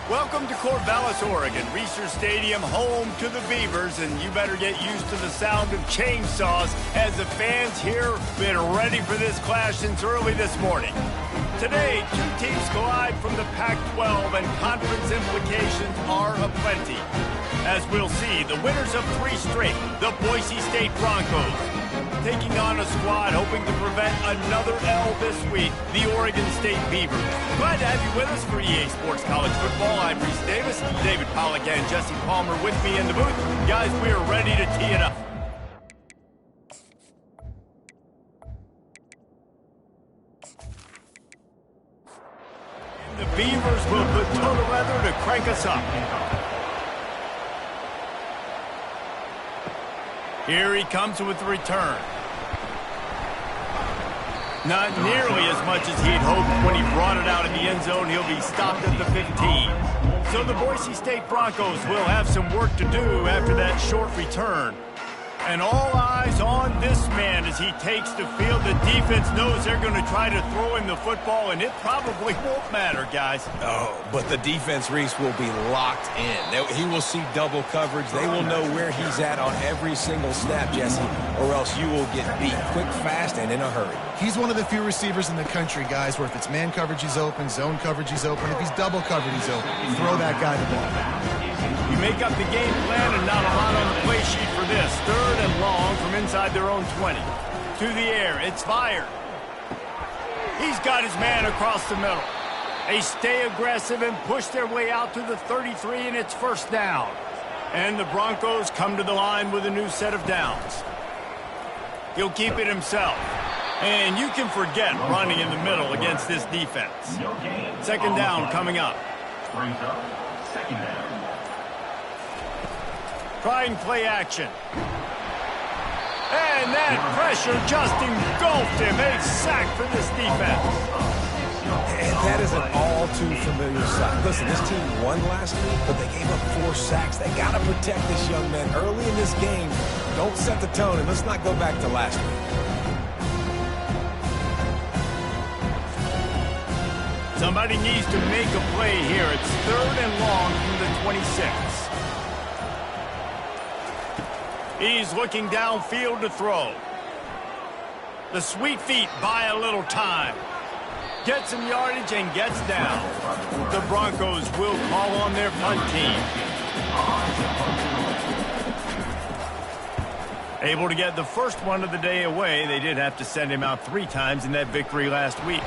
Welcome to Corvallis, Oregon, Research Stadium, home to the Beavers, and you better get used to the sound of chainsaws as the fans here have been ready for this clash since early this morning. Today, two teams collide from the Pac-12, and conference implications are aplenty. As we'll see, the winners of 3 straight, the Boise State Broncos, taking on a squad hoping to prevent another L this week, the Oregon State Beavers. Glad to have you with us for EA Sports College Football. I'm Reese Davis, David Pollack and Jesse Palmer with me in the booth. Guys, we are ready to tee it up. And the Beavers will put total leather to crank us up. Here he comes with the return. Not nearly as much as he'd hoped when he brought it out in the end zone. He'll be stopped at the 15. So the Boise State Broncos will have some work to do after that short return. And all eyes on this man as he takes the field. The defense knows they're going to try to throw him the football, and it probably won't matter, guys. Oh, but the defense, Reese, will be locked in. He will see double coverage. They will know where he's at on every single snap, Jesse, or else you will get beat quick, fast, and in a hurry. He's one of the few receivers in the country, guys, where if it's man coverage, he's open, zone coverage, he's open. If he's double covered, he's open. Throw that guy the ball. You make up the game plan and not a lot on the play sheet for this. 3rd and long from inside their own 20. To the air, it's fired. He's got his man across the middle. They stay aggressive and push their way out to the 33, and it's first down. And the Broncos come to the line with a new set of downs. He'll keep it himself. And you can forget running in the middle against this defense. 2nd down coming up. Brings up 2nd down. Trying play action. And that pressure just engulfed him. A sack for this defense. And that is an all-too-familiar sight. Listen, this team won last week, but they gave up 4 sacks. They got to protect this young man early in this game. Don't set the tone, and let's not go back to last week. Somebody needs to make a play here. It's 3rd and long from the 26. He's looking downfield to throw. The sweet feet buy a little time. Gets some yardage and gets down. The Broncos will call on their punt team. Able to get the first one of the day away. They did have to send him out 3 times in that victory last week.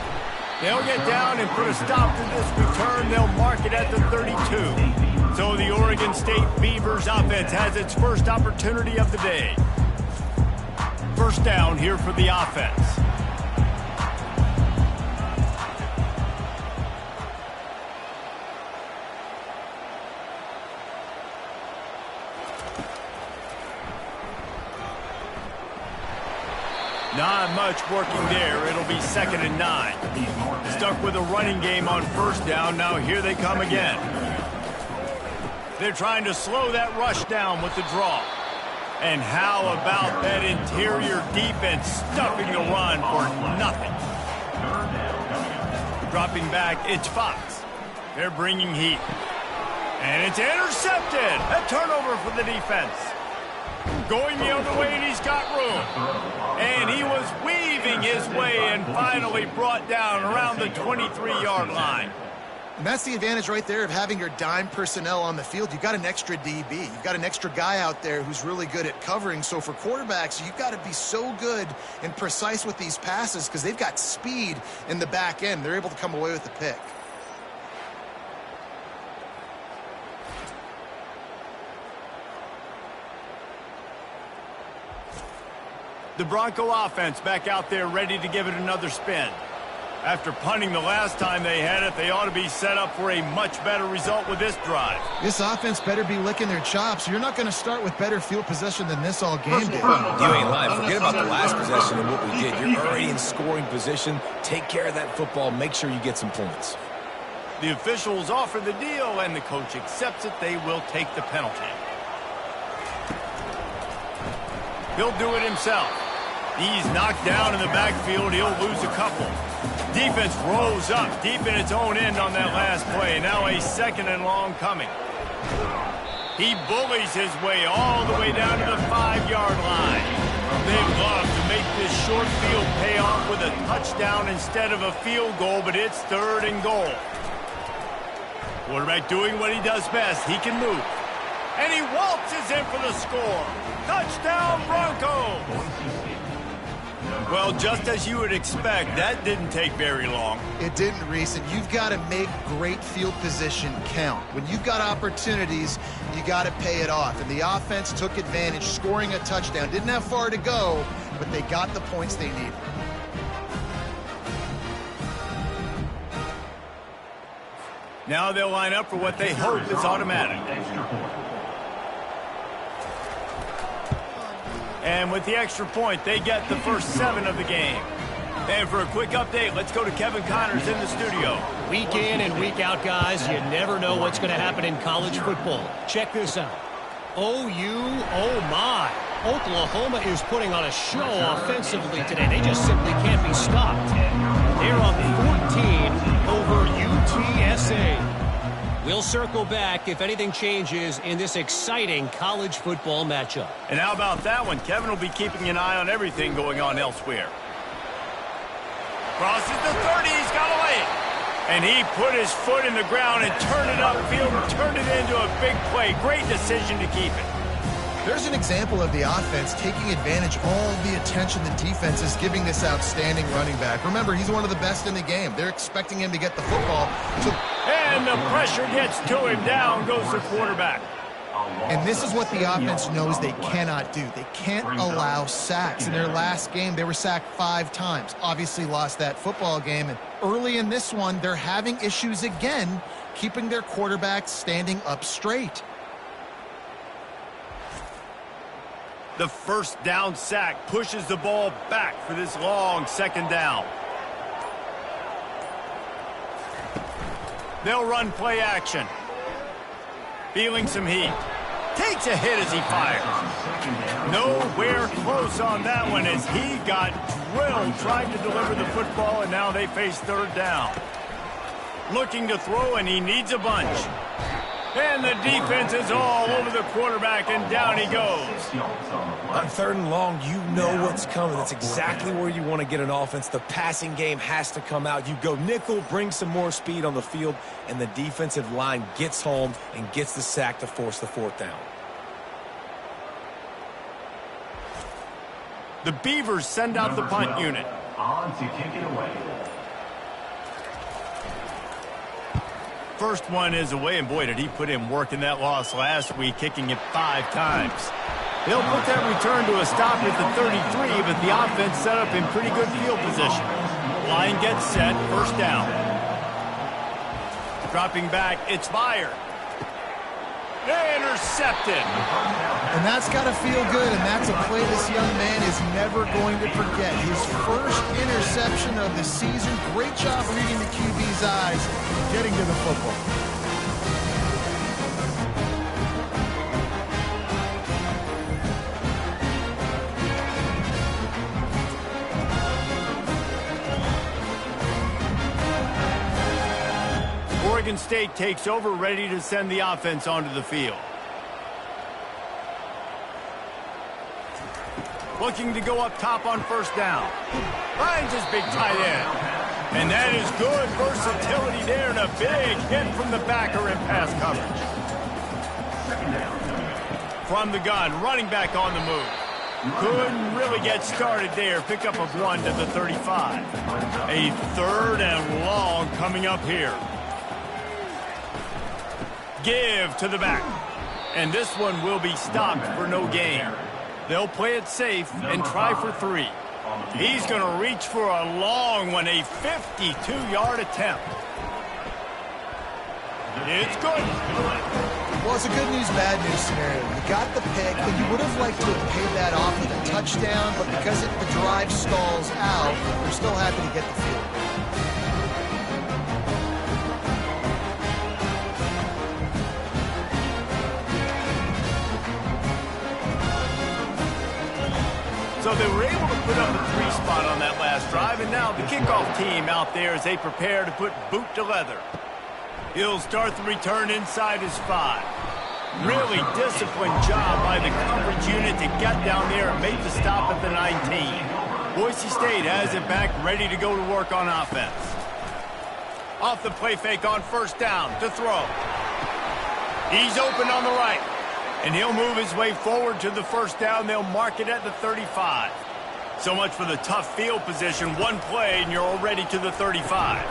They'll get down and put a stop to this return. They'll mark it at the 32. So the Oregon State Beavers offense has its first opportunity of the day. First down here for the offense. Not much working there. It'll be 2nd and 9. Stuck with a running game on first down. Now here they come again. They're trying to slow that rush down with the draw. And how about that interior defense stuffing the run for nothing? Dropping back, it's Fox. They're bringing heat. And it's intercepted. A turnover for the defense. Going the other way, and he's got room. And he was weaving his way and finally brought down around the 23-yard line. And that's the advantage right there of having your dime personnel on the field. You've got an extra DB. You've got an extra guy out there who's really good at covering. So for quarterbacks, you've got to be so good and precise with these passes because they've got speed in the back end. They're able to come away with the pick. The Bronco offense back out there ready to give it another spin. After punting the last time they had it, they ought to be set up for a much better result with this drive. This offense better be licking their chops. You're not going to start with better field possession than this all game did. You ain't lying. Forget about the last possession and what we did. You're already in scoring position. Take care of that football. Make sure you get some points. The officials offer the deal, and the coach accepts it. They will take the penalty. He'll do it himself. He's knocked down in the backfield. He'll lose a couple. Defense rose up deep in its own end on that last play. Now a 2nd and long coming. He bullies his way all the way down to the 5-yard line. They love to make this short field pay off with a touchdown instead of a field goal, but it's 3rd and goal. Quarterback doing what he does best. He can move. And he waltzes in for the score. Touchdown, Broncos! Well, just as you would expect, that didn't take very long. It didn't, Reese, and you've got to make great field position count. When you've got opportunities, you got to pay it off. And the offense took advantage, scoring a touchdown. Didn't have far to go, but they got the points they needed. Now they'll line up for what they hope is automatic. And with the extra point, they get the first 7 of the game. And for a quick update, let's go to Kevin Connors in the studio. Week in and week out, guys, you never know what's going to happen in college football. Check this out. Oh my. Oklahoma is putting on a show offensively today. They just simply can't be stopped. They're up 14 over UTSA. We'll circle back if anything changes in this exciting college football matchup. And how about that one? Kevin will be keeping an eye on everything going on elsewhere. Crosses the 30, he's got away. And he put his foot in the ground and turned it upfield and turned it into a big play. Great decision to keep it. There's an example of the offense taking advantage of all the attention the defense is giving this outstanding running back. Remember, he's one of the best in the game. They're expecting him to get the football. And the pressure gets to him. Down goes the quarterback. And this is what the offense knows they cannot do. They can't allow sacks. In their last game, they were sacked 5 times. Obviously lost that football game. And early in this one, they're having issues again, keeping their quarterback standing up straight. The first down sack pushes the ball back for this long 2nd down. They'll run play action. Feeling some heat. Takes a hit as he fires. Nowhere close on that one as he got drilled trying to deliver the football, and now they face 3rd down. Looking to throw, and he needs a bunch. And the defense is all over the quarterback, and down he goes. On 3rd and long, you know what's coming. That's exactly where you want to get an offense. The passing game has to come out. You go nickel, bring some more speed on the field, and the defensive line gets home and gets the sack to force the 4th down. The Beavers send out the punt unit. On to kick it away. First one is away, and boy, did he put in work in that loss last week, kicking it 5 times. They'll put that return to a stop at the 33, but the offense set up in pretty good field position. Line gets set, 1st down. Dropping back, it's fired. Intercepted. And that's got to feel good, and that's a play this young man is never going to forget. His first interception of the season. Great job reading the QB's eyes, getting to the football. Oregon State takes over, ready to send the offense onto the field. Looking to go up top on 1st down. Finds his big tight end. And that is good versatility there, and a big hit from the backer in pass coverage. From the gun, running back on the move. Couldn't really get started there. Pickup of 1 to the 35. A 3rd and long coming up here. Give to the back. And this one will be stopped for no gain. They'll play it safe and try for 3. He's going to reach for a long one, a 52-yard attempt. It's good. Well, it's a good news, bad news scenario. You got the pick, and you would have liked to have paid that off with a touchdown, but because the drive stalls out, they're still happy to get the field. So they were able to put up a 3 spot on that last drive, and now the kickoff team out there as they prepare to put boot to leather. He'll start the return inside his 5. Really disciplined job by the coverage unit to get down there and make the stop at the 19. Boise State has it back, ready to go to work on offense. Off the play fake on first down to throw. He's open on the right. And he'll move his way forward to the first down. They'll mark it at the 35. So much for the tough field position. One play and you're already to the 35.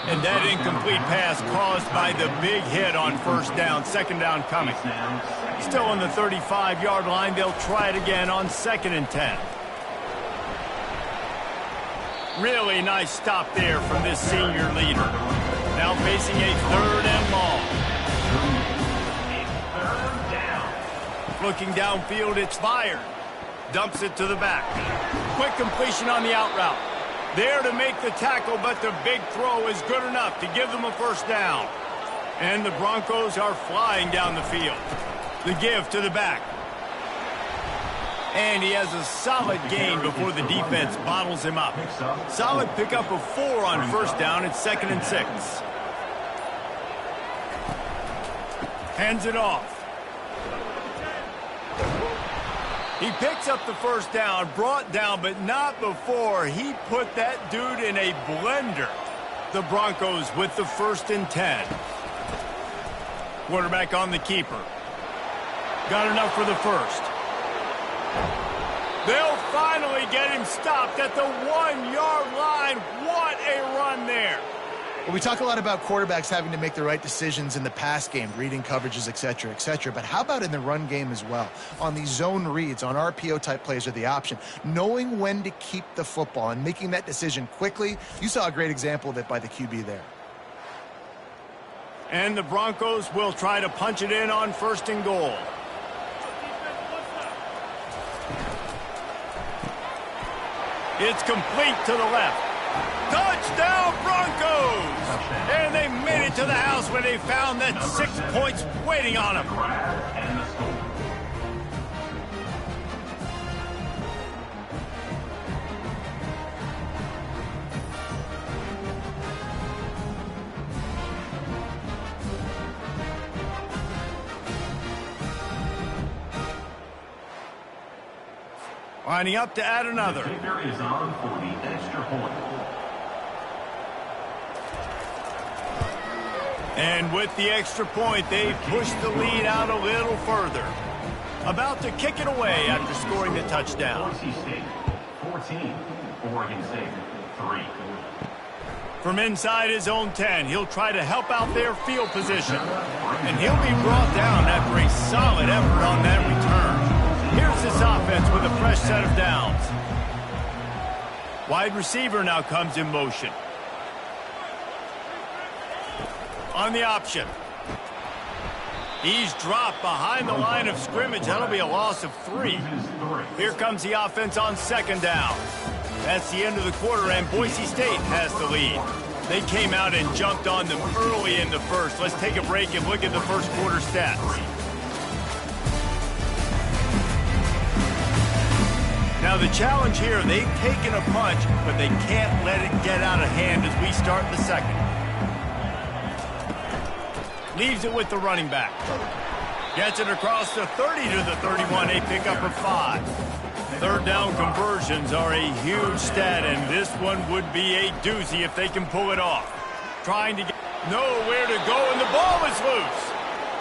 And that incomplete pass caused by the big hit on first down. Second down coming. Still on the 35-yard line. They'll try it again on 2nd and 10. Really nice stop there from this senior leader. Now facing a 3rd and long. Looking downfield, it's fired. Dumps it to the back. Quick completion on the out route. There to make the tackle, but the big throw is good enough to give them a first down. And the Broncos are flying down the field. The give to the back. And he has a solid gain before the defense bottles him up. Solid pickup of 4 on first down. It's 2nd and 6. Hands it off. He picks up the first down, brought down, but not before he put that dude in a blender. The Broncos with the 1st and 10. Quarterback on the keeper. Got enough for the first. They'll finally get him stopped at the 1-yard line. What a run there. Well, we talk a lot about quarterbacks having to make the right decisions in the pass game, reading coverages, et cetera, but how about in the run game as well? On these zone reads, on RPO-type plays are the option. Knowing when to keep the football and making that decision quickly, you saw a great example of it by the QB there. And the Broncos will try to punch it in on 1st and goal. It's complete to the left. Touchdown, Broncos! And they made it to the house when they found that 6 points waiting on them. Lining up to add another. The kicker is on for the extra point. And with the extra point, they've pushed the lead out a little further. About to kick it away after scoring the touchdown. Boise State, 14. Oregon State, 3. From inside his own 10, he'll try to help out their field position. And he'll be brought down after a solid effort on that return. Here's this offense with a fresh set of downs. Wide receiver now comes in motion. On the option. He's dropped behind the line of scrimmage. That'll be a loss of 3. Here comes the offense on 2nd down. That's the end of the quarter, and Boise State has the lead. They came out and jumped on them early in the first. Let's take a break and look at the first quarter stats. Now the challenge here, they've taken a punch, but they can't let it get out of hand as we start the second. Leaves it with the running back. Gets it across the 30 to the 31, a pickup of 5. 3rd down conversions are a huge stat, and this one would be a doozy if they can pull it off. Trying to get nowhere to go, and the ball is loose.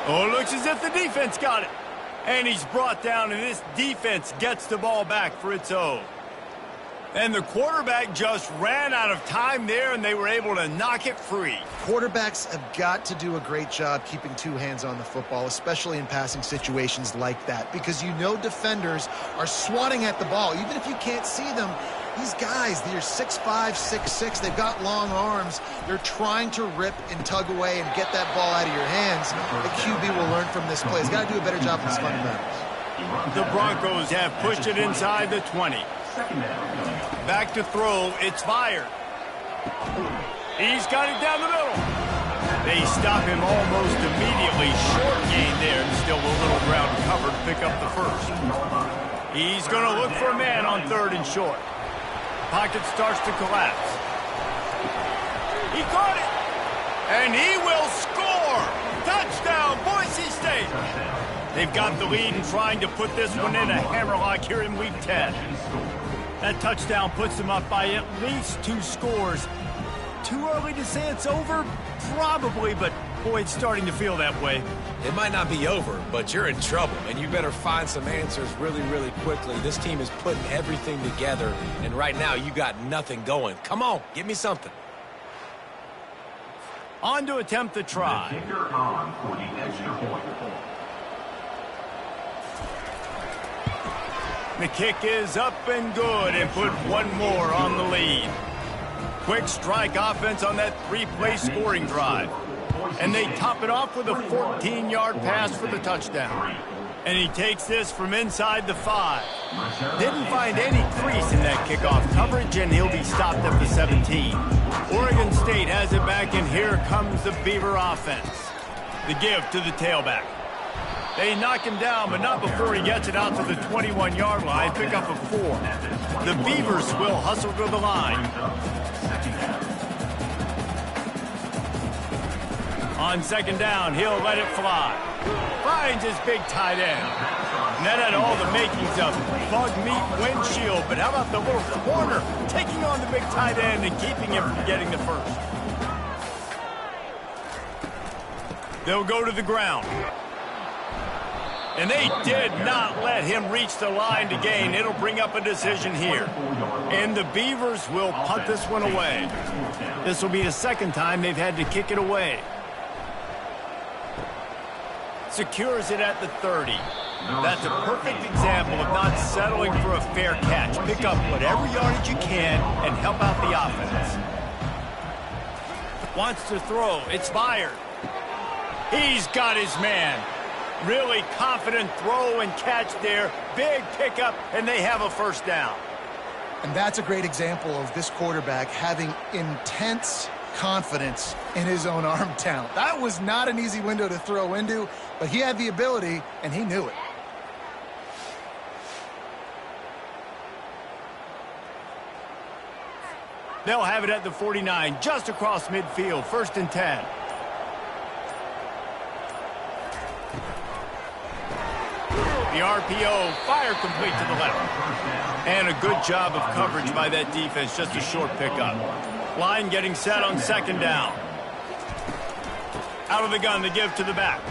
Oh, it looks as if the defense got it. And he's brought down, and this defense gets the ball back for its own. And the quarterback just ran out of time there, and they were able to knock it free. Quarterbacks have got to do a great job keeping 2 hands on the football, especially in passing situations like that, because you know defenders are swatting at the ball. Even if you can't see them, these guys, they're 6'5", 6'6", they've got long arms. They're trying to rip and tug away and get that ball out of your hands. The QB will learn from this play. He's got to do a better job of his fundamentals. The Broncos have pushed it inside the 20. Back to throw, it's fired. He's got it down the middle. They stop him almost immediately. Short gain there, and still a little ground cover to pick up the first. He's going to look for a man on 3rd and short. Pocket starts to collapse. He caught it. And he will score. Touchdown, Boise State. They've got the lead and trying to put this one in a hammerlock here in Week 10. That touchdown puts them up by at least 2 scores. Too early to say it's over? Probably, but boy, it's starting to feel that way. It might not be over, but you're in trouble, and you better find some answers really, really quickly. This team is putting everything together, and right now you got nothing going. Come on, give me something. On to attempt the try. The kicker on for the extra point. The kick is up and good and put one more on the lead. Quick strike offense on that 3-play scoring drive. And they top it off with a 14-yard pass for the touchdown. And he takes this from inside the 5. Didn't find any crease in that kickoff coverage, and he'll be stopped at the 17. Oregon State has it back, and here comes the Beaver offense. The give to the tailback. They knock him down, but not before he gets it out to the 21-yard line. Pick up a 4. The Beavers will hustle to the line. On 2nd down, he'll let it fly. Finds his big tight end. And that had all the makings of bug meat windshield. But how about the little corner taking on the big tight end and keeping him from getting the first? They'll go to the ground. And they did not let him reach the line to gain. It'll bring up a decision here. And the Beavers will punt this one away. This will be the 2nd time they've had to kick it away. Secures it at the 30. That's a perfect example of not settling for a fair catch. Pick up whatever yardage you can and help out the offense. Wants to throw. It's fired. He's got his man. Really confident throw and catch there. Big pickup, and they have a 1st down. And that's a great example of this quarterback having intense confidence in his own arm talent. That was not an easy window to throw into, but he had the ability, and he knew it. They'll have it at the 49, just across midfield, 1st and 10. The RPO, fire complete to the left. And a good job of coverage by that defense, just a short pickup. Line getting set on 2nd down. Out of the gun, the give to the back.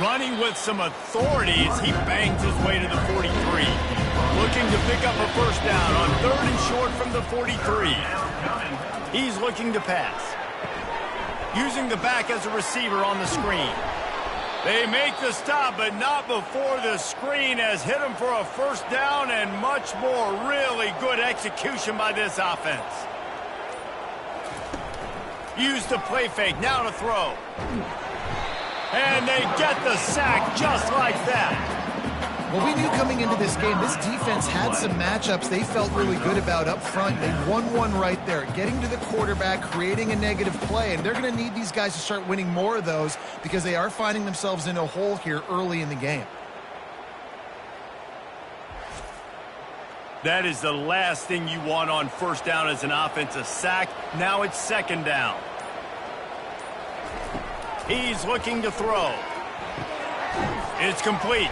Running with some authority as he bangs his way to the 43. Looking to pick up a 1st down on 3rd and short from the 43. He's looking to pass. Using the back as a receiver on the screen. They make the stop, but not before the screen has hit him for a 1st down and much more. Really good execution by this offense. Use the play fake, now to throw. And they get the sack just like that. Well, we knew coming into this game, this defense had some matchups they felt really good about up front. They won one right there, getting to the quarterback, creating a negative play, and they're going to need these guys to start winning more of those because they are finding themselves in a hole here early in the game. That is the last thing you want on 1st down as an offensive sack. Now it's 2nd down. He's looking to throw. It's complete.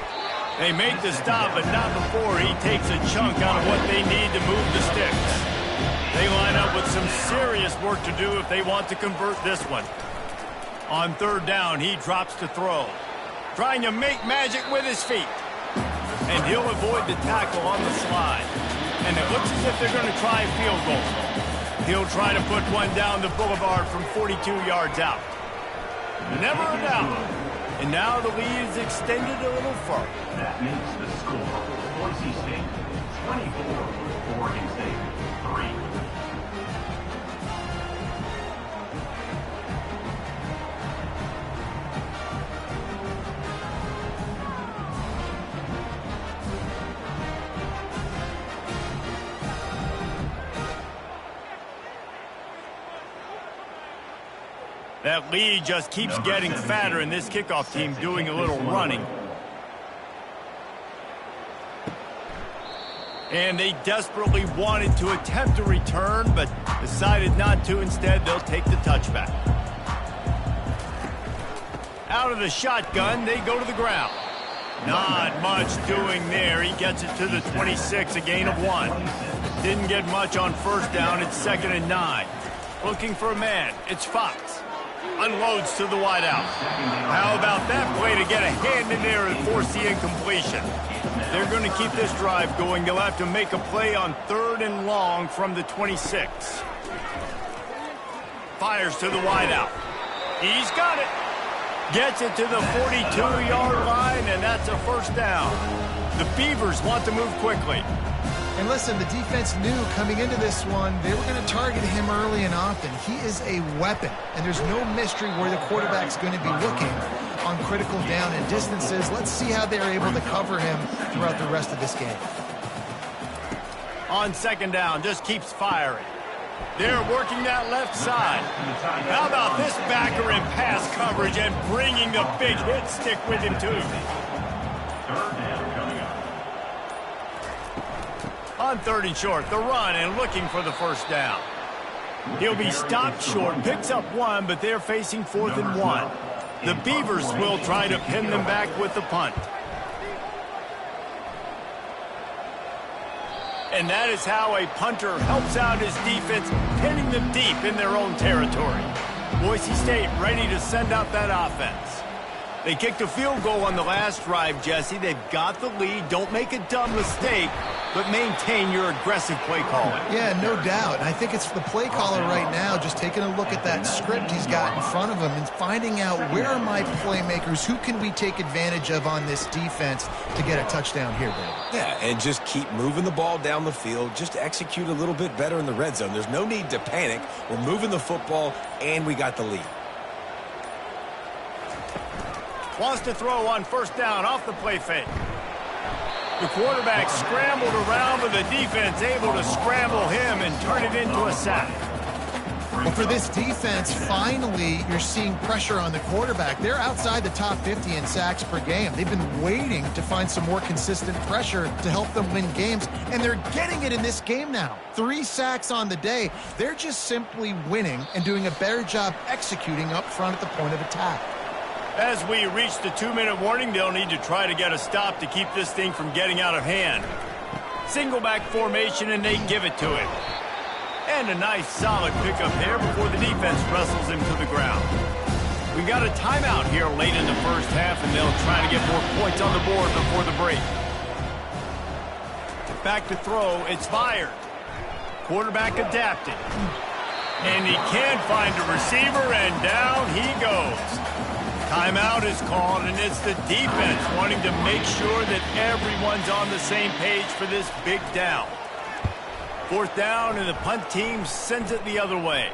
They make the stop, but not before he takes a chunk out of what they need to move the sticks. They line up with some serious work to do if they want to convert this one. On 3rd down, he drops to throw. Trying to make magic with his feet. And he'll avoid the tackle on the slide. And it looks as if they're going to try a field goal. He'll try to put one down the boulevard from 42 yards out. Never a doubt. And now the lead is extended a little further. That makes the score. Boise State 24, Oregon State 3. That lead just keeps getting fatter, and this kickoff team doing a little running. And they desperately wanted to attempt a return, but decided not to. Instead, they'll take the touchback. Out of the shotgun, they go to the ground. Not much doing there. He gets it to the 26, a gain of 1. Didn't get much on first down. It's 2nd and 9. Looking for a man. It's Fox. Unloads to the wideout. How about that play to get a hand in there and force the incompletion? They're going to keep this drive going. They'll have to make a play on 3rd and long from the 26. Fires to the wideout. He's got it. Gets it to the 42-yard line, and that's a first down. The Beavers want to move quickly. And listen, the defense knew coming into this one, they were going to target him early and often. He is a weapon, and there's no mystery where the quarterback's going to be looking on critical down and distances. Let's see how they're able to cover him throughout the rest of this game. On 2nd down, just keeps firing. They're working that left side. How about this backer in pass coverage and bringing the big hit stick with him, too? 3rd down coming up. On 3rd and short, the run and looking for the first down. He'll be stopped short, picks up 1, but they're facing 4th and 1. The Beavers will try to pin them back with the punt. And that is how a punter helps out his defense, pinning them deep in their own territory. Boise State ready to send out that offense. They kicked a field goal on the last drive, Jesse. They've got the lead. Don't make a dumb mistake, but maintain your aggressive play calling. Yeah, no doubt. And I think it's the play caller right now just taking a look at that script he's got in front of him and finding out where are my playmakers, who can we take advantage of on this defense to get a touchdown here, David. Yeah, and just keep moving the ball down the field. Just execute a little bit better in the red zone. There's no need to panic. We're moving the football, and we got the lead. Wants to throw on first down off the play fake. The quarterback scrambled around, but the defense able to scramble him and turn it into a sack. Well, for this defense, finally, you're seeing pressure on the quarterback. They're outside the top 50 in sacks per game. They've been waiting to find some more consistent pressure to help them win games, and they're getting it in this game now. 3 sacks on the day. They're just simply winning and doing a better job executing up front at the point of attack. As we reach the 2-minute warning, they'll need to try to get a stop to keep this thing from getting out of hand. Single back formation, and they give it to him. And a nice solid pickup there before the defense wrestles him to the ground. We got a timeout here late in the first half, and they'll try to get more points on the board before the break. Back to throw, it's fired. Quarterback adapted. And he can't find a receiver, and down he goes. Timeout is called, and it's the defense wanting to make sure that everyone's on the same page for this big down. 4th down, and the punt team sends it the other way.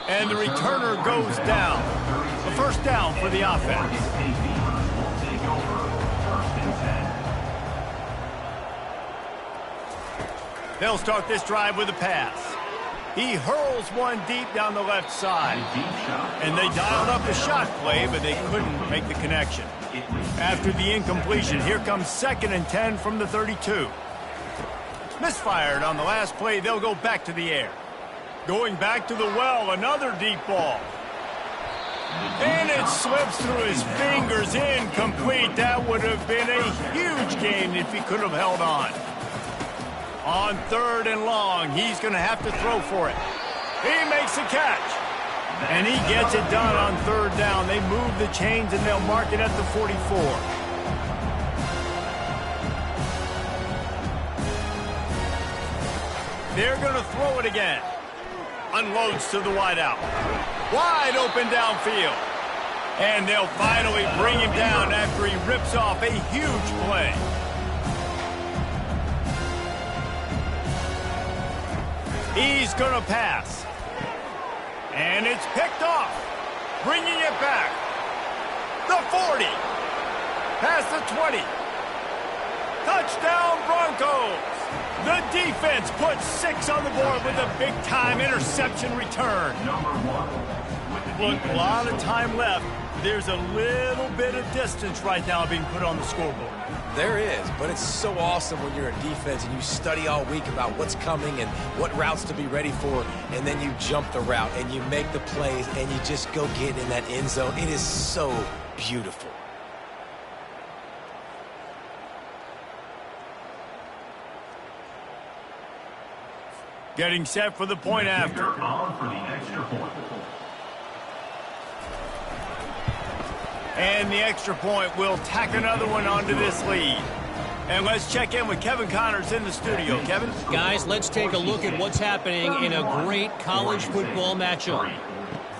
And the returner goes down. The first down for the offense. They'll start this drive with a pass. He hurls one deep down the left side. And they dialed up the shot play, but they couldn't make the connection. After the incompletion, here comes 2nd and 10 from the 32. Misfired on the last play, they'll go back to the air. Going back to the well, another deep ball. And it slips through his fingers, incomplete. That would have been a huge gain if he could have held on. On 3rd and long, he's going to have to throw for it. He makes the catch. And he gets it done on 3rd down. They move the chains, and they'll mark it at the 44. They're going to throw it again. Unloads to the wideout. Wide open downfield. And they'll finally bring him down after he rips off a huge play. He's going to pass. And it's picked off. Bringing it back. The 40. Past the 20. Touchdown Broncos. The defense puts 6 on the board with a big-time interception return. Number 1. Look, a lot of time left. there's a little bit of distance right now being put on the scoreboard. There is, but it's so awesome when you're a defense and you study all week about what's coming and what routes to be ready for, and then you jump the route and you make the plays and you just go get in that end zone. It is so beautiful. Getting set for the point after. On for the extra point. And the extra point will tack another one onto this lead. And let's check in with Kevin Connors in the studio. Kevin? Guys, let's take a look at what's happening in a great college football matchup.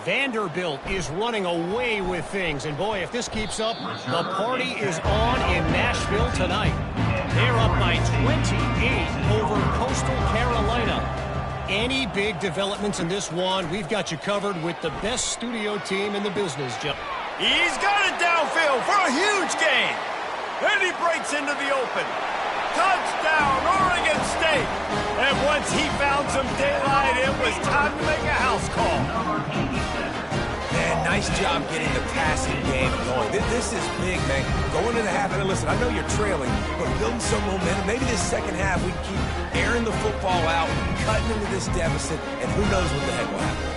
Vanderbilt is running away with things. And boy, if this keeps up, the party is on in Nashville tonight. They're up by 28 over Coastal Carolina. Any big developments in this one, we've got you covered with the best studio team in the business, Joe. He's got it downfield for a huge gain. And he breaks into the open. Touchdown, Oregon State. And once he found some daylight, it was time to make a house call. Man, nice job getting the passing game going. This is big, man. Going into the half, and listen, I know you're trailing, but building some momentum. Maybe this second half we can keep airing the football out, cutting into this deficit, and who knows what the heck will happen.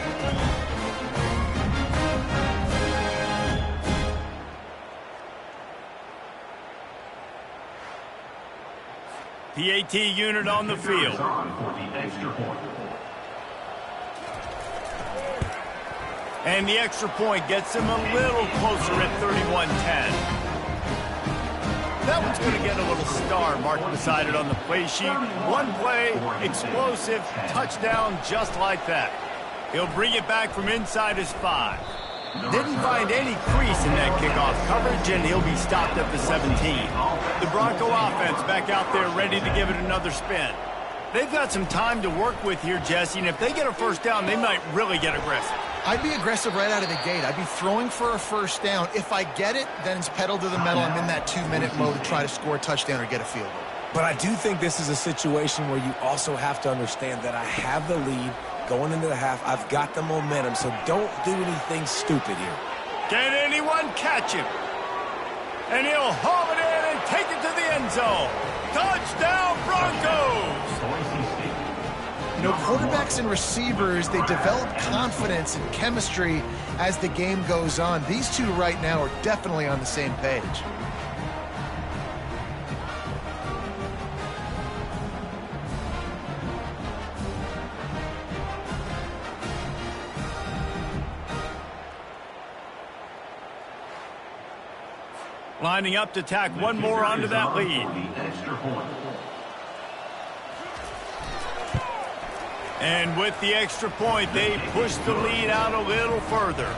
PAT unit on the field. And the extra point gets him a little closer at 31-10. That one's going to get a little star marked beside it on the play sheet. One play, explosive, touchdown just like that. He'll bring it back from inside his 5. Didn't find any crease in that kickoff coverage, and he'll be stopped at the 17. The Bronco offense back out there ready to give it another spin. They've got some time to work with here, Jesse, and if they get a first down, they might really get aggressive. I'd be aggressive right out of the gate. I'd be throwing for a first down. If I get it, then it's pedal to the metal. I'm in that 2-minute mode to try to score a touchdown or get a field goal. But I do think this is a situation where you also have to understand that I have the lead going into the half. I've got the momentum, so don't do anything stupid here. Can anyone catch him? And he'll haul it in and take it to the end zone. Touchdown, Broncos! You know, quarterbacks and receivers, they develop confidence and chemistry as the game goes on. These two right now are definitely on the same page. Lining up to tack one more onto that lead. And with the extra point, they push the lead out a little further.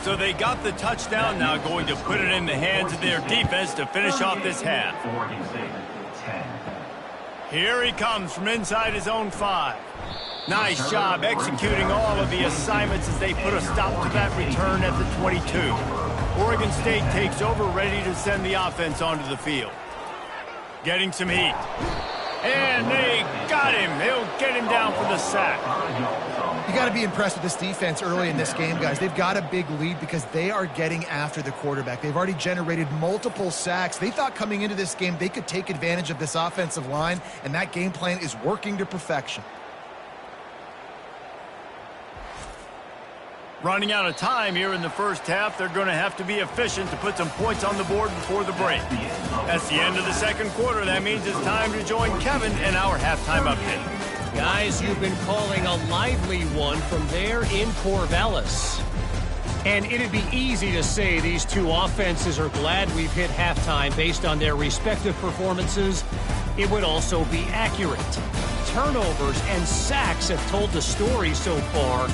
So they got the touchdown, now going to put it in the hands of their defense to finish off this half. Here he comes from inside his own 5. Nice job executing all of the assignments as they put a stop to that return at the 22. Oregon State takes over, ready to send the offense onto the field. Getting some heat. And they got him. They'll get him down for the sack. You got to be impressed with this defense early in this game, guys. They've got a big lead because they are getting after the quarterback. They've already generated multiple sacks. They thought coming into this game they could take advantage of this offensive line, and that game plan is working to perfection. Running out of time here in the first half. They're going to have to be efficient to put some points on the board before the break. That's the end of the second quarter. That means it's time to join Kevin in our halftime update. Guys, you've been calling a lively one from there in Corvallis. And it'd be easy to say these two offenses are glad we've hit halftime based on their respective performances. It would also be accurate. Turnovers and sacks have told the story so far.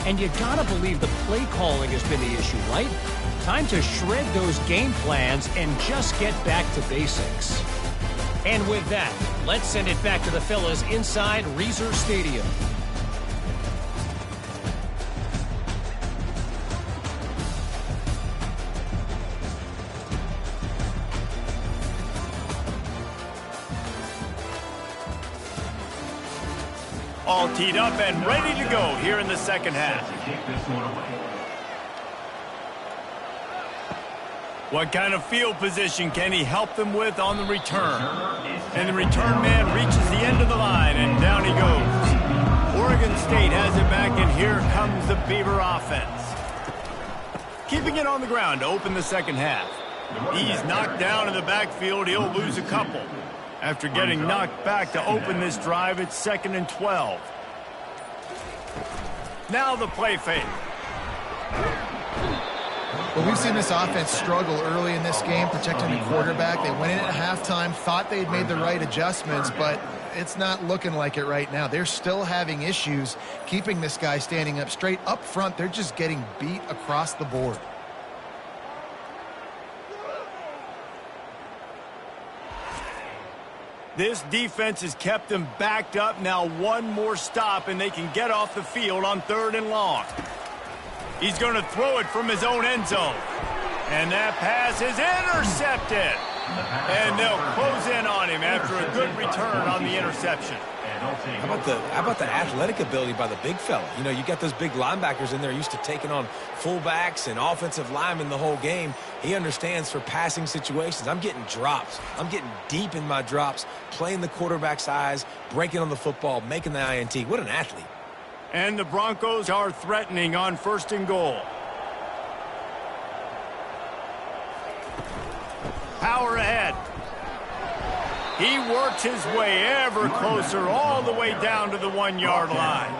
And you gotta believe the play calling has been the issue, right? Time to shred those game plans and just get back to basics. And with that, let's send it back to the fellas inside Reser Stadium. All teed up and ready to go here in the second half. What kind of field position can he help them with on the return? And the return man reaches the end of the line, and down he goes. Oregon State has it back, and here comes the Beaver offense. Keeping it on the ground to open the second half. He's knocked down in the backfield. He'll lose a couple. After getting knocked back to open this drive, it's 2nd and 12. Now the play fake. Well, we've seen this offense struggle early in this game, protecting the quarterback. They went in at halftime, thought they'd made the right adjustments, but it's not looking like it right now. They're still having issues keeping this guy standing up straight. Up front, they're just getting beat across the board. This defense has kept them backed up. Now one more stop, and they can get off the field on 3rd and long. He's going to throw it from his own end zone. And that pass is intercepted. And they'll close in on him after a good return on the interception. How about the athletic ability by the big fella? You know, you got those big linebackers in there used to taking on fullbacks and offensive linemen the whole game. He understands for passing situations. I'm getting drops. I'm getting deep in my drops, playing the quarterback's eyes, breaking on the football, making the INT. What an athlete. And the Broncos are threatening on 1st and goal. Power ahead. He works his way ever closer all the way down to the 1-yard line.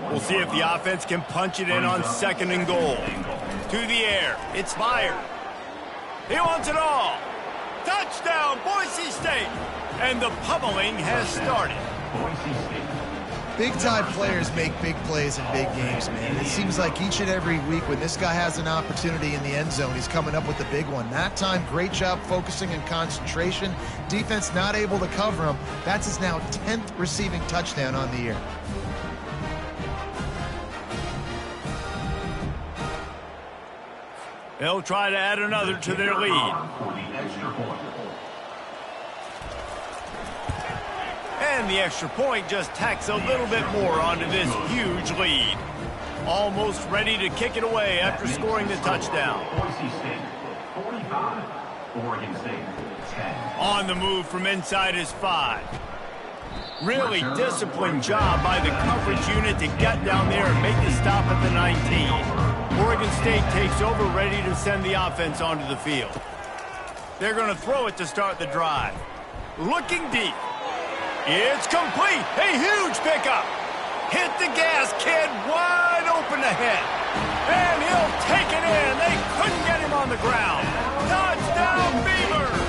We'll see if the offense can punch it in on 2nd and goal. To the air. It's fired. He wants it all. Touchdown, Boise State. And the pummeling has started. Big-time players make big plays in big games, man. It seems like each and every week when this guy has an opportunity in the end zone, he's coming up with a big one. That time, great job focusing and concentration. Defense not able to cover him. That's his now 10th receiving touchdown on the year. They'll try to add another to their lead. And the extra point just tacks a little bit more onto this huge lead. Almost ready to kick it away after scoring the touchdown. Boise State 45, Oregon State 10. On the move from inside his 5. Really disciplined job by the coverage unit to get down there and make the stop at the 19. Oregon State takes over, ready to send the offense onto the field. They're going to throw it to start the drive. Looking deep. It's complete. A huge pickup. Hit the gas, kid. Wide open ahead. And he'll take it in. They couldn't get him on the ground. Touchdown, Beavers.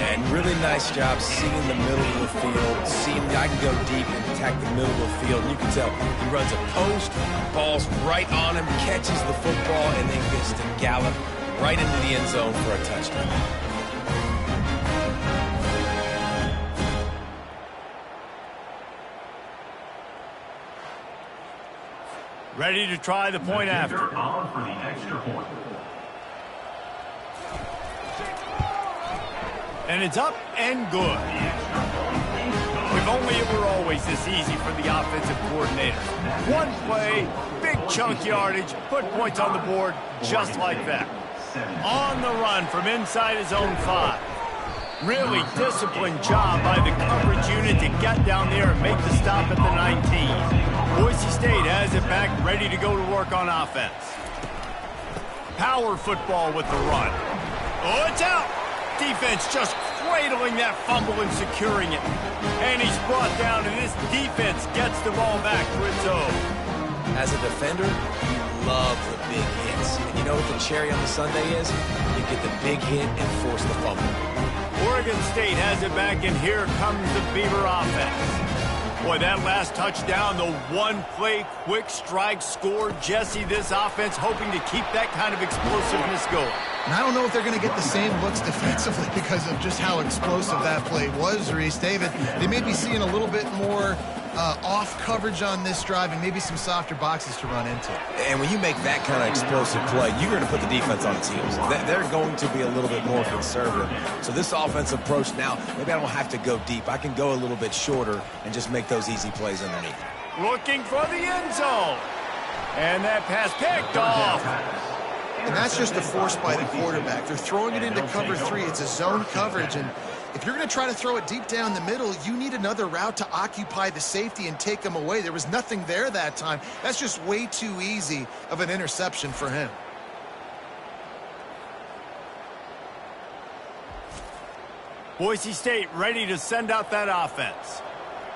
And really nice job seeing the middle of the field. Seeing I can go deep and attack the middle of the field. And you can tell he runs a post, ball's right on him, catches the football, and then gets to gallop right into the end zone for a touchdown. Ready to try the point after. On for the extra point. And it's up and good. If only it were always this easy for the offensive coordinator. One play, big chunk yardage, put points on the board just like that. On the run from inside his own 5. Really disciplined job by the coverage unit to get down there and make the stop at the 19. Boise State has it back, ready to go to work on offense. Power football with the run. Oh, it's out. Defense just cradling that fumble and securing it. And he's brought down, and this defense gets the ball back to its own. As a defender, you love the big hits. And you know what the cherry on the sundae is? You get the big hit and force the fumble. Oregon State has it back, and here comes the Beaver offense. Boy, that last touchdown, the one-play quick strike score. Jesse, this offense hoping to keep that kind of explosiveness going. And I don't know if they're going to get the same looks defensively because of just how explosive that play was, Reese. David, they may be seeing a little bit more off coverage on this drive and maybe some softer boxes to run into. And when you make that kind of explosive play, you're going to put the defense on its heels. They're going to be a little bit more conservative. So this offensive approach now, maybe I don't have to go deep. I can go a little bit shorter and just make those easy plays underneath. Looking for the end zone. And that pass picked off. And that's just a force by the quarterback. They're throwing it into cover 3. It's a zone coverage, and if you're going to try to throw it deep down the middle, you need another route to occupy the safety and take him away. There was nothing there that time. That's just way too easy of an interception for him. Boise State ready to send out that offense.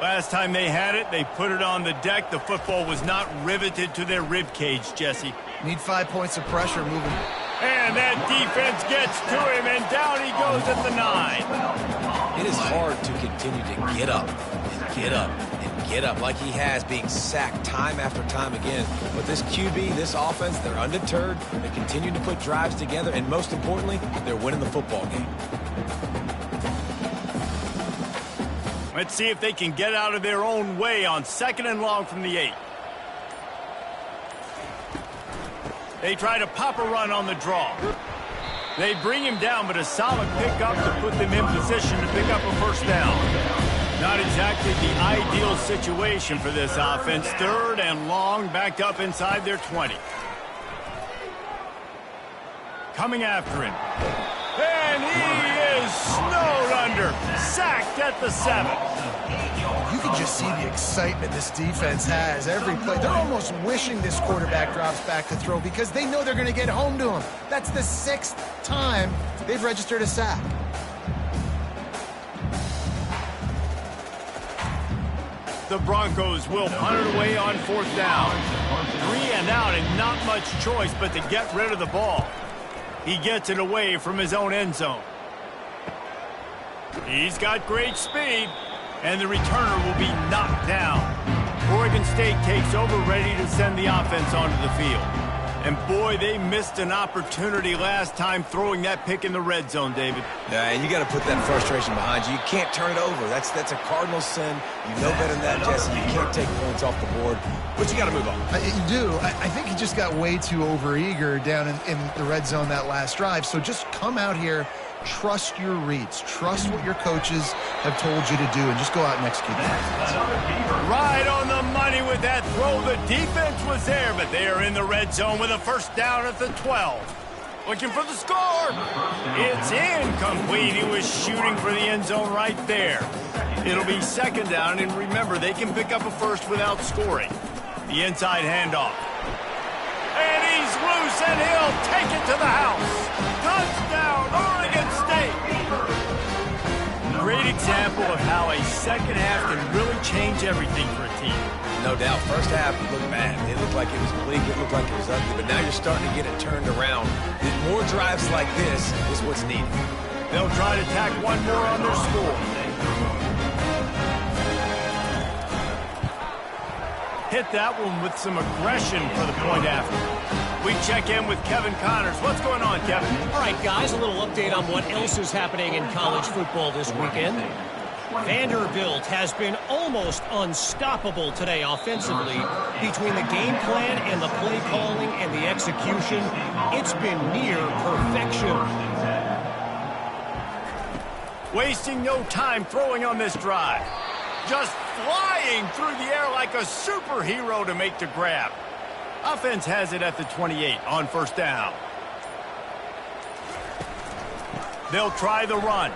Last time they had it, they put it on the deck. The football was not riveted to their rib cage, Jesse. Need 5 points of pressure moving. And that defense gets to him, and down he goes at the 9. It is hard to continue to get up and get up and get up like he has, being sacked time after time again. But this QB, this offense, they're undeterred. They continue to put drives together, and most importantly, they're winning the football game. Let's see if they can get out of their own way on 2nd and long from the 8. They try to pop a run on the draw. They bring him down, but a solid pickup to put them in position to pick up a first down. Not exactly the ideal situation for this offense. 3rd and long, backed up inside their 20. Coming after him. And he is snowed under. Sacked at the 7. You can just see the excitement this defense has every play. They're almost wishing this quarterback drops back to throw because they know they're going to get home to him. That's the 6th time they've registered a sack. The Broncos will punt it away on 4th down. 3 and out, and not much choice but to get rid of the ball. He gets it away from his own end zone. He's got great speed, and the returner will be knocked down. Oregon State takes over, ready to send the offense onto the field. And boy, they missed an opportunity last time throwing that pick in the red zone, David. Yeah, and you got to put that frustration behind you. You can't turn it over. That's a cardinal sin. You know better than that, Jesse. You can't take points off the board, but you got to move on. You do. I think he just got way too overeager down in the red zone that last drive. So just come out here, trust your reads, trust what your coaches have told you to do, and just go out and execute that. Right on the money with that throw. The defense was there, but they are in the red zone with a first down at the 12. Looking for the score. It's incomplete. He was shooting for the end zone right there. It'll be 2nd down, and remember, they can pick up a first without scoring. The inside handoff. And he's loose, and he'll take it to the house. Touchdown, Oregon State. Great example of how a second half can really change everything for a team. No doubt. First half looked bad. It looked like it was bleak. It looked like it was ugly. But now you're starting to get it turned around. More drives like this is what's needed. They'll try to tack one more on their score. Hit that one with some aggression for the point after. We check in with Kevin Connors. What's going on, Kevin? All right, guys, a little update on what else is happening in college football this weekend. Vanderbilt has been almost unstoppable today offensively. Between the game plan and the play calling and the execution, it's been near perfection. Wasting no time throwing on this drive. Just flying through the air like a superhero to make the grab. Offense has it at the 28 on first down. They'll try the run.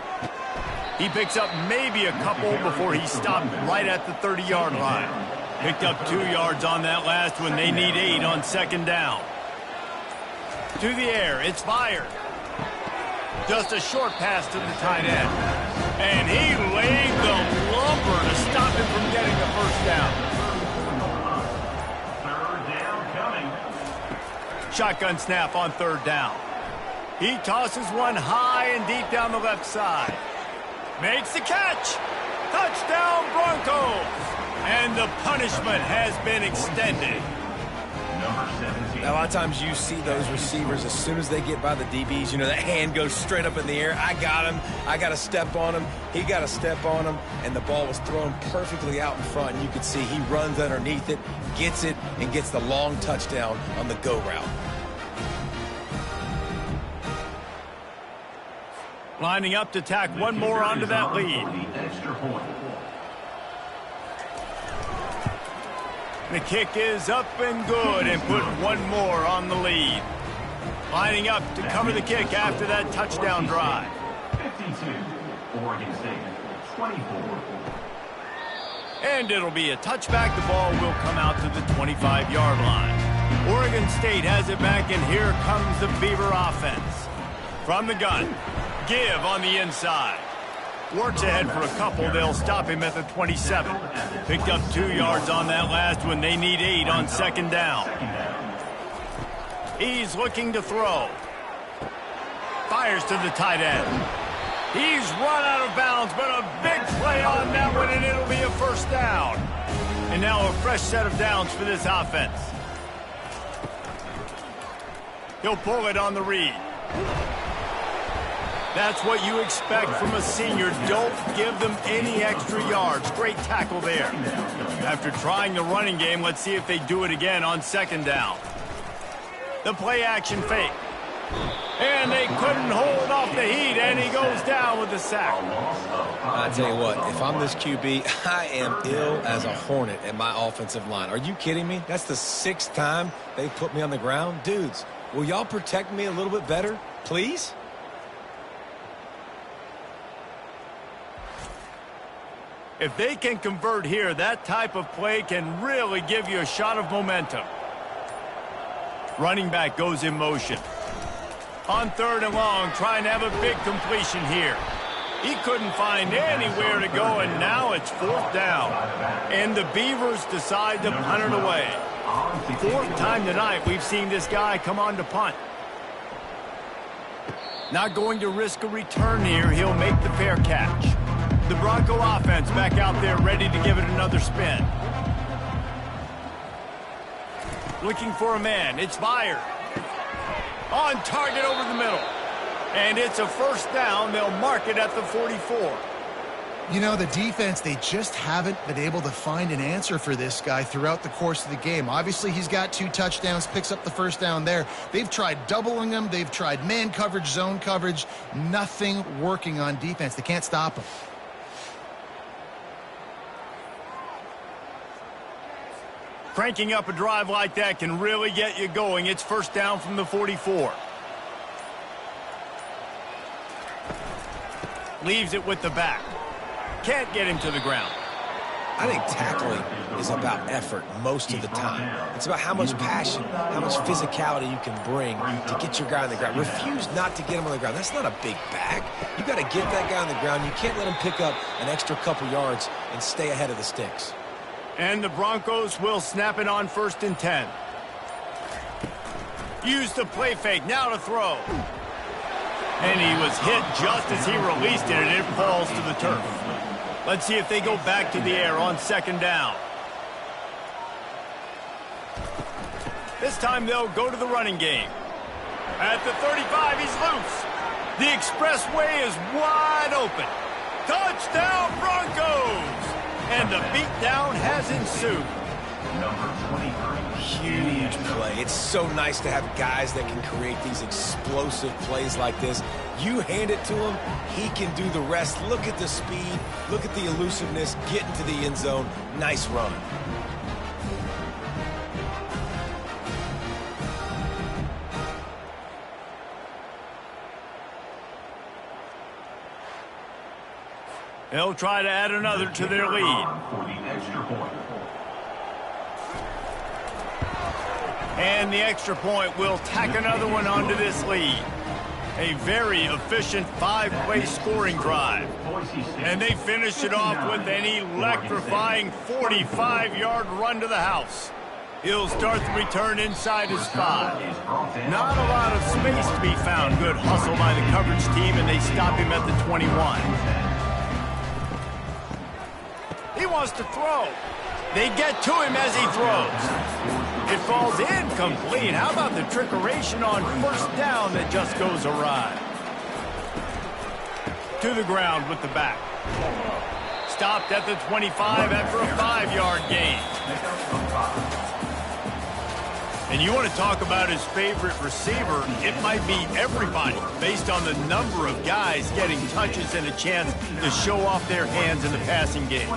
He picks up maybe a couple before he stopped right at the 30-yard line. Picked up 2 yards on that last one. They need 8 on 2nd down. To the air, it's fired. Just a short pass to the tight end. And he laid the lumber to stop him from getting the first down. 3rd down coming. Shotgun snap on 3rd down. He tosses one high and deep down the left side. Makes the catch. Touchdown, Broncos. And the punishment has been extended. Number 17. Now, a lot of times you see those receivers, as soon as they get by the DBs, you know, that hand goes straight up in the air. I got him. I got to step on him. He got to step on him. And the ball was thrown perfectly out in front. And you could see he runs underneath it, gets it, and gets the long touchdown on the go route. Lining up to tack one more onto that lead. Extra point. The kick is up and good, and put one more on the lead. Lining up to cover the kick after that touchdown drive. 52, Oregon State, 24. And it'll be a touchback. The ball will come out to the 25-yard line. Oregon State has it back, and here comes the Beaver offense. From the gun, give on the inside. Works ahead for a couple. They'll stop him at the 27. Picked up 2 yards on that last one. They need 8 on second down. He's looking to throw. Fires to the tight end. He's run out of bounds, but a big play on that one, and it'll be a first down. And now a fresh set of downs for this offense. He'll pull it on the read. That's what you expect from a senior. Don't give them any extra yards. Great tackle there. After trying the running game, let's see if they do it again on second down. The play action fake. And they couldn't hold off the heat, and he goes down with the sack. I tell you what, if I'm this QB, I am ill as a hornet at my offensive line. Are you kidding me? That's the 6th time they've put me on the ground. Dudes, will y'all protect me a little bit better, please? If they can convert here, that type of play can really give you a shot of momentum. Running back goes in motion. On 3rd and long, trying to have a big completion here. He couldn't find anywhere to go, and now it's 4th down. And the Beavers decide to punt it away. 4th time tonight we've seen this guy come on to punt. Not going to risk a return here. He'll make the fair catch. The Bronco offense back out there ready to give it another spin. Looking for a man. It's fired. On target over the middle. And it's a first down. They'll mark it at the 44. You know, the defense, they just haven't been able to find an answer for this guy throughout the course of the game. Obviously, he's got 2 touchdowns, picks up the first down there. They've tried doubling him. They've tried man coverage, zone coverage. Nothing working on defense. They can't stop him. Cranking up a drive like that can really get you going. It's first down from the 44. Leaves it with the back. Can't get him to the ground. I think tackling is about effort most of the time. It's about how much passion, how much physicality you can bring to get your guy on the ground. Refuse not to get him on the ground. That's not a big back. You got to get that guy on the ground. You can't let him pick up an extra couple yards and stay ahead of the sticks. And the Broncos will snap it on 1st and 10. Use the play fake. Now to throw. And he was hit just as he released it, and it falls to the turf. Let's see if they go back to the air on second down. This time they'll go to the running game. At the 35, he's loose. The expressway is wide open. Touchdown, Broncos! And the beatdown has ensued. Huge play. It's so nice to have guys that can create these explosive plays like this. You hand it to him, he can do the rest. Look at the speed. Look at the elusiveness. Get into the end zone. Nice run. They'll try to add another to their lead. And the extra point will tack another one onto this lead. A very efficient 5-play scoring drive. And they finish it off with an electrifying 45-yard run to the house. He'll start the return inside his 5. Not a lot of space to be found. Good hustle by the coverage team, and they stop him at the 21. He wants to throw. They get to him as he throws. It falls incomplete. How about the trickeration on first down that just goes awry? To the ground with the back. Stopped at the 25 after a 5-yard gain. And you want to talk about his favorite receiver, it might be everybody based on the number of guys getting touches and a chance to show off their hands in the passing game.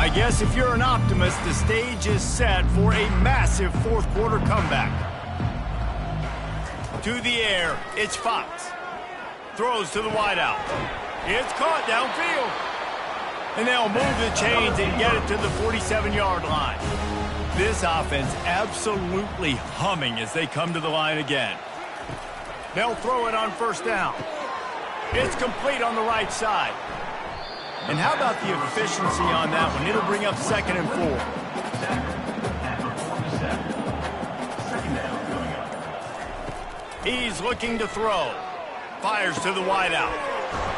I guess if you're an optimist, the stage is set for a massive fourth quarter comeback. To the air, it's Fox. Throws to the wideout. It's caught downfield. And they'll move the chains and get it to the 47-yard line. This offense absolutely humming as they come to the line again. They'll throw it on first down. It's complete on the right side. And how about the efficiency on that one? It'll bring up 2nd and 4. He's looking to throw. Fires to the wideout.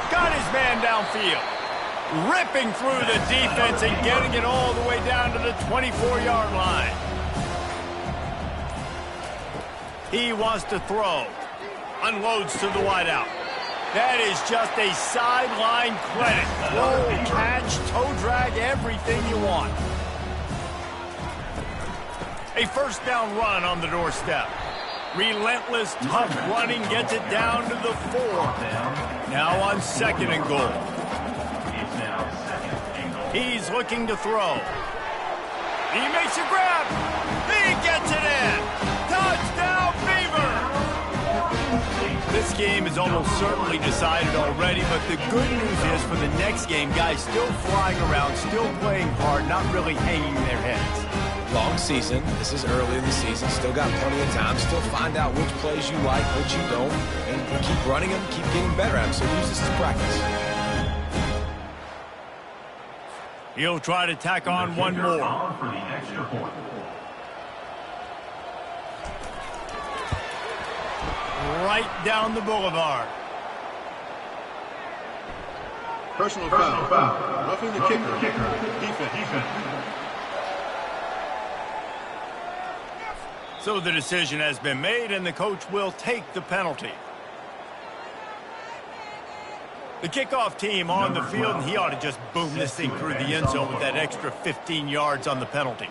Got his man downfield. Ripping through the defense and getting it all the way down to the 24-yard line. He wants to throw. Unloads to the wideout. That is just a sideline clinic. Throw, catch, toe drag, everything you want. A first down run on the doorstep. Relentless, tough running gets it down to the 4. Now on 2nd and goal. He's looking to throw. He makes a grab. He gets it in. Touchdown, Beaver! This game is almost certainly decided already, but the good news is for the next game, guys still flying around, still playing hard, not really hanging their heads. Long season. This is early in the season. Still got plenty of time. Still find out which plays you like, which you don't, and keep running them, keep getting better at them. So use this as practice. He'll try to tack on one more. Right down the boulevard. Personal foul. Roughing the kicker. Defense. So the decision has been made, and the coach will take the penalty. The kickoff team on the field, and he ought to just boom this thing through the end zone with that extra 15 yards on the penalty.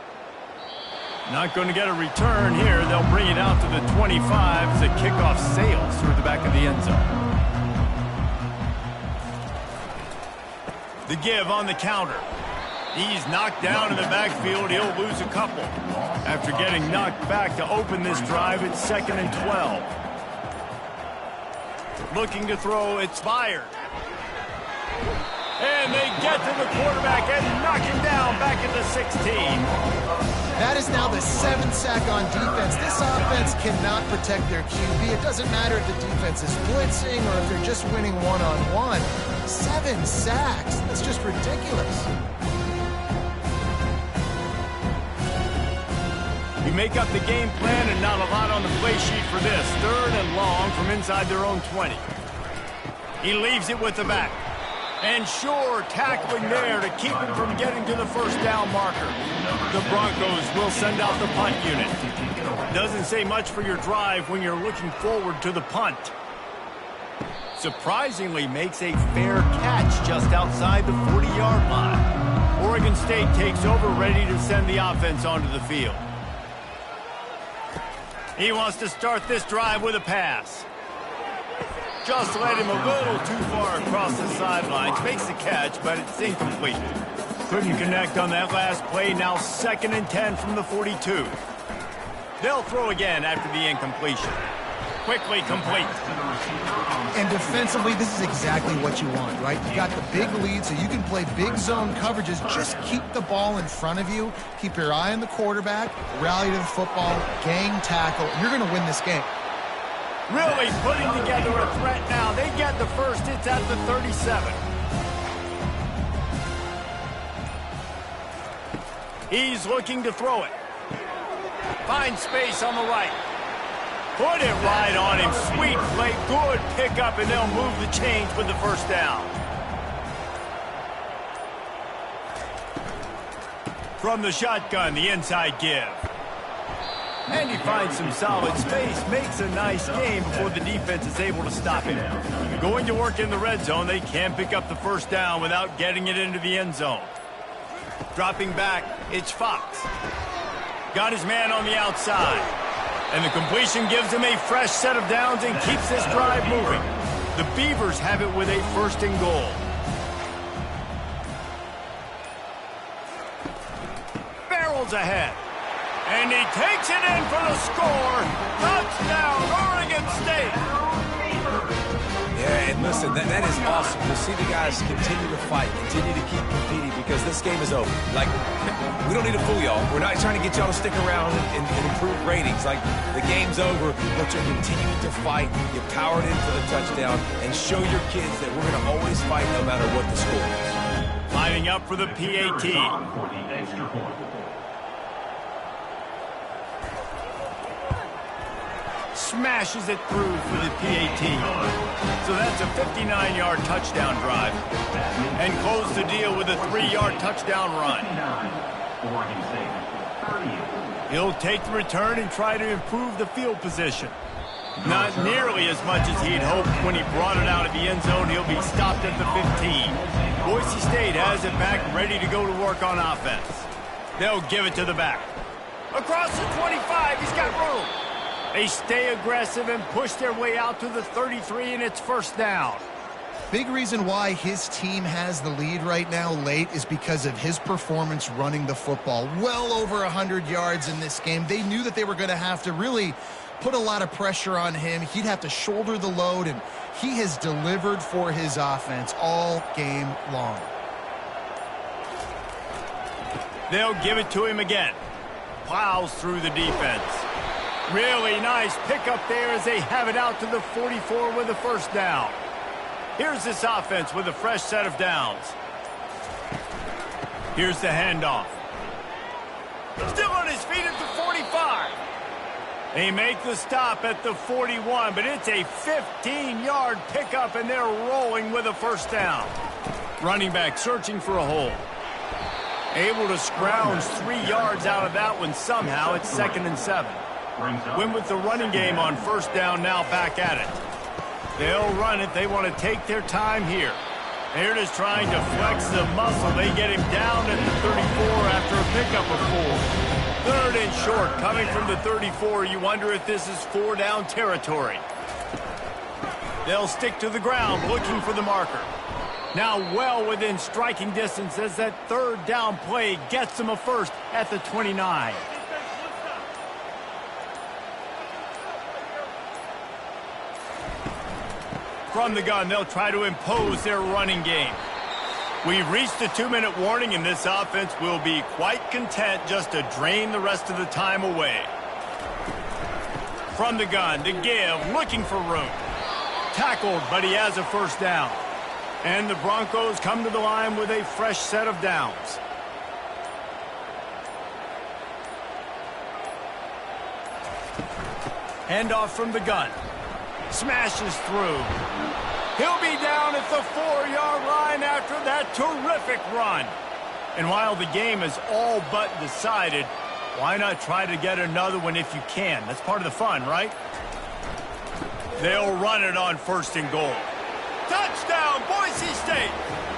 Not going to get a return here. They'll bring it out to the 25 as the kickoff sails through the back of the end zone. The give on the counter. He's knocked down in the backfield. He'll lose a couple. After getting knocked back to open this drive, it's 2nd and 12. Looking to throw, it's fired. And they get to the quarterback and knock him down back at the 16. That is now the 7th sack on defense. This offense cannot protect their QB. It doesn't matter if the defense is blitzing or if they're just winning one-on-one. 7 sacks. That's just ridiculous. You make up the game plan and not a lot on the play sheet for this. 3rd and long from inside their own 20. He leaves it with the back. And sure, tackling there to keep him from getting to the first down marker. The Broncos will send out the punt unit. Doesn't say much for your drive when you're looking forward to the punt. Surprisingly makes a fair catch just outside the 40-yard line. Oregon State takes over, ready to send the offense onto the field. He wants to start this drive with a pass. Just led him a little too far across the sidelines. Makes the catch, but it's incomplete. Couldn't connect on that last play. Now 2nd and 10 from the 42. They'll throw again after the incompletion. Quickly complete. And defensively, this is exactly what you want, right? You got the big lead, so you can play big zone coverages. Just keep the ball in front of you. Keep your eye on the quarterback. Rally to the football. Gang tackle. You're going to win this game. Really putting together a threat now. They get the first. It's at the 37. He's looking to throw it. Finds space on the right. Put it right on him. Sweet play. Good pickup, and they'll move the chains with the first down. From the shotgun, the inside give. And he finds some solid space, makes a nice game before the defense is able to stop him. Going to work in the red zone, they can pick up the first down without getting it into the end zone. Dropping back, it's Fox. Got his man on the outside. And the completion gives him a fresh set of downs and keeps this drive moving. The Beavers have it with a 1st and goal. miles ahead. And he takes it in for the score. Touchdown, Oregon State. Yeah, and listen, that is awesome to see the guys continue to fight, continue to keep competing, because this game is over. Like, we don't need to fool y'all. We're not trying to get y'all to stick around and improve ratings. Like, the game's over, but you're continuing to fight. You powered in for the touchdown, and show your kids that we're going to always fight no matter what the score is. Lining up for the PAT. For the extra point. Smashes it through for the PAT. So that's a 59-yard touchdown drive. And close the deal with a 3-yard touchdown run. Oregon State 30. He'll take the return and try to improve the field position. Not nearly as much as he'd hoped when he brought it out of the end zone. He'll be stopped at the 15. Boise State has it back, ready to go to work on offense. They'll give it to the back. Across the 25, he's got room. They stay aggressive and push their way out to the 33, and it's first down. Big reason why his team has the lead right now late is because of his performance running the football. Well over 100 yards in this game. They knew that they were going to have to really put a lot of pressure on him. He'd have to shoulder the load, and he has delivered for his offense all game long. They'll give it to him again. Plows through the defense. Really nice pickup there as they have it out to the 44 with a first down. Here's this offense with a fresh set of downs. Here's the handoff. Still on his feet at the 45. They make the stop at the 41, but it's a 15-yard pickup, and they're rolling with a first down. Running back searching for a hole. Able to scrounge 3 yards out of that one somehow. It's 2nd and 7. Win with the running game on first down, now back at it. They'll run it. They want to take their time here. They're just trying to flex the muscle. They get him down at the 34 after a pickup of 4. 3rd and short coming from the 34. You wonder if this is 4-down territory. They'll stick to the ground looking for the marker. Now well within striking distance as that 3rd down play gets them a first at the 29. From the gun, they'll try to impose their running game. We've reached the 2-minute warning, and this offense will be quite content just to drain the rest of the time away. From the gun, to give, looking for room. Tackled, but he has a first down. And the Broncos come to the line with a fresh set of downs. Handoff from the gun. Smashes through. He'll be down at the 4-yard line after that terrific run. And while the game is all but decided, why not try to get another one if you can? That's part of the fun, right? They'll run it on 1st and goal. Touchdown, Boise State!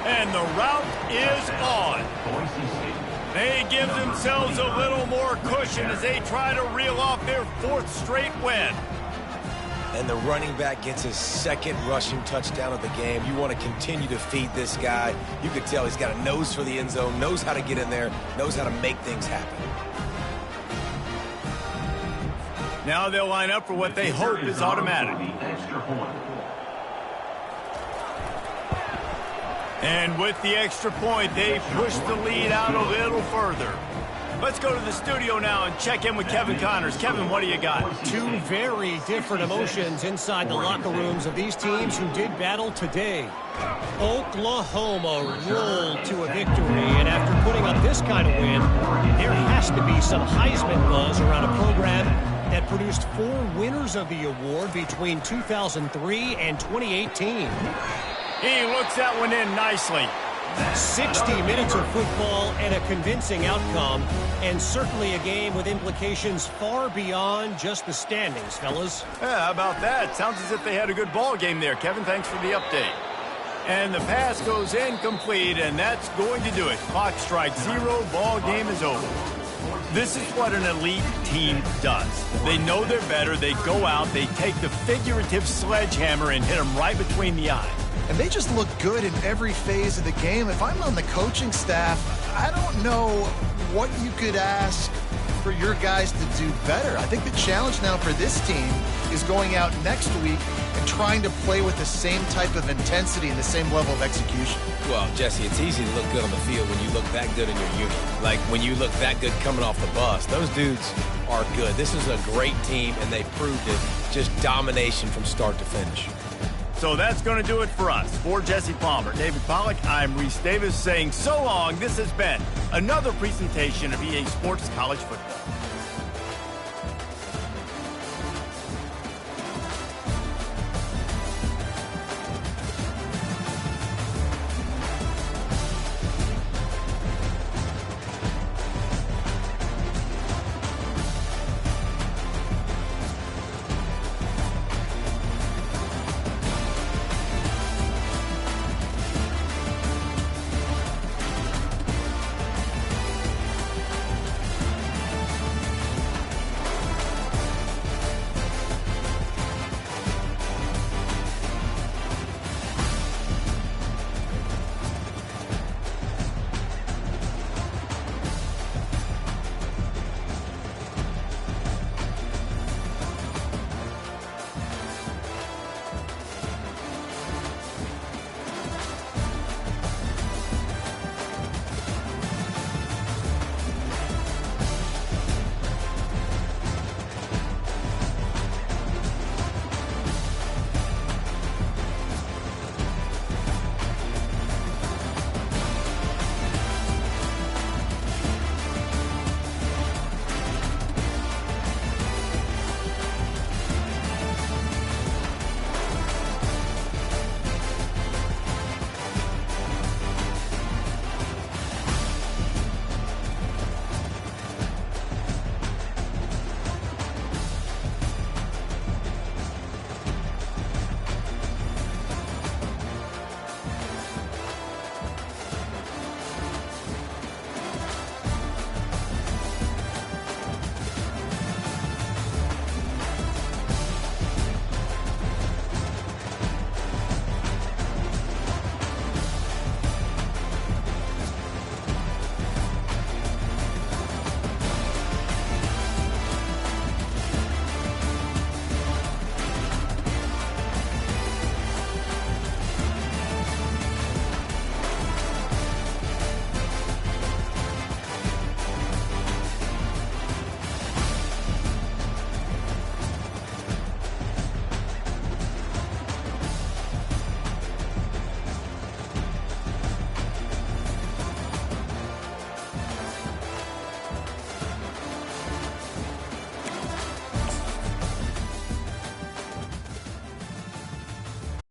And the route is on. Boise State. They give themselves a little more cushion as they try to reel off their 4th straight win. And the running back gets his 2nd rushing touchdown of the game. You want to continue to feed this guy. You could tell he's got a nose for the end zone, knows how to get in there, knows how to make things happen. Now they'll line up for what they hope is automatic. The extra point. And with the extra point, they push the lead out a little further. Let's go to the studio now and check in with Kevin Connors. Kevin, what do you got? 2 very different emotions inside the locker rooms of these teams who did battle today. Oklahoma rolled to a victory, and after putting up this kind of win, there has to be some Heisman buzz around a program that produced 4 winners of the award between 2003 and 2018. He looks that one in nicely. 60 minutes of football and a convincing outcome, and certainly a game with implications far beyond just the standings, fellas. Yeah, how about that? Sounds as if they had a good ball game there, Kevin. Thanks for the update. And the pass goes incomplete, and that's going to do it. Clock strikes 0, ball game is over. This is what an elite team does. They know they're better, they go out, they take the figurative sledgehammer and hit them right between the eyes. And they just look good in every phase of the game. If I'm on the coaching staff, I don't know what you could ask for your guys to do better. I think the challenge now for this team is going out next week and trying to play with the same type of intensity and the same level of execution. Well, Jesse, it's easy to look good on the field when you look that good in your unit. Like when you look that good coming off the bus. Those dudes are good. This is a great team, and they proved it. Just domination from start to finish. So that's going to do it for us. For Jesse Palmer, David Pollack, I'm Reese Davis saying so long. This has been another presentation of EA Sports College Football.